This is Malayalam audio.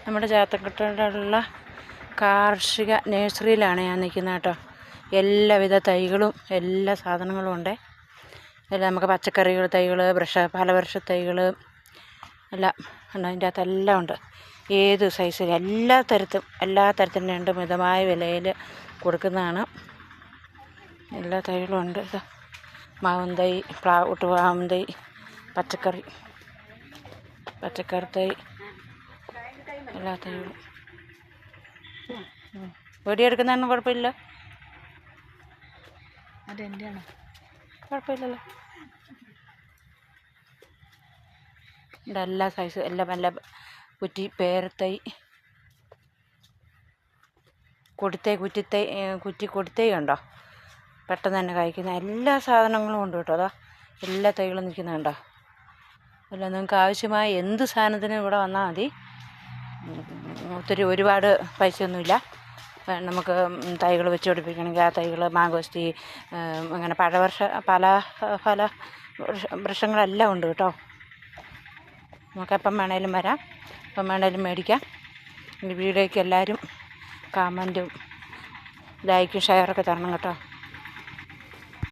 നമ്മുടെ ചാത്തക്കുട്ടയിലുള്ള കാർഷിക നഴ്സറിയിലാണ് ഞാൻ നിൽക്കുന്നത് കേട്ടോ. എല്ലാവിധ തൈകളും എല്ലാ സാധനങ്ങളും ഉണ്ട്. എല്ലാം നമുക്ക് പച്ചക്കറികൾ തൈകൾ, ഫലവൃക്ഷ തൈകൾ എല്ലാം ഉണ്ട്. അതിൻ്റെ അകത്തെല്ലാം ഉണ്ട്. ഏത് സൈസിൽ എല്ലാ തരത്തിലും ഉണ്ട്. മിതമായ വിലയിൽ കൊടുക്കുന്നതാണ്. എല്ലാ തൈകളും ഉണ്ട്. മാവിൻ തൈ, മാവിൻ തൈ, പച്ചക്കറി തൈ, എല്ലാ തൈകളും. വെടിയെടുക്കുന്നതൊന്നും കുഴപ്പമില്ല. അതെൻ്റെയാണോ? കുഴപ്പമില്ലല്ലോ. ഇവിടെ എല്ലാ സൈസ് എല്ലാം നല്ല പേരത്തൈ, കൊടിത്തൈ ഉണ്ടോ? പെട്ടെന്ന് തന്നെ കഴിക്കുന്ന എല്ലാ സാധനങ്ങളും ഉണ്ട് കേട്ടോ. അതാ എല്ലാ തൈകളും നിൽക്കുന്നുണ്ടോ? അല്ല, നിങ്ങൾക്ക് ആവശ്യമായ എന്ത് സാധനത്തിനും ഇവിടെ വന്നാൽ മതി. ഒരുപാട് പൈസയൊന്നുമില്ല. നമുക്ക് തൈകൾ വെച്ച് പിടിപ്പിക്കണമെങ്കിൽ ആ തൈകൾ മാങ്കോസ്റ്റി, അങ്ങനെ പല വൃക്ഷങ്ങളെല്ലാം ഉണ്ട് കേട്ടോ. നമുക്ക് എപ്പം വേണേലും വരാം, എപ്പം വേണേലും മേടിക്കാം. ഈ വീഡിയോയ്ക്ക് എല്ലാവരും കമൻറ്റും ലൈക്കും ഷെയറൊക്കെ തരണം കേട്ടോ.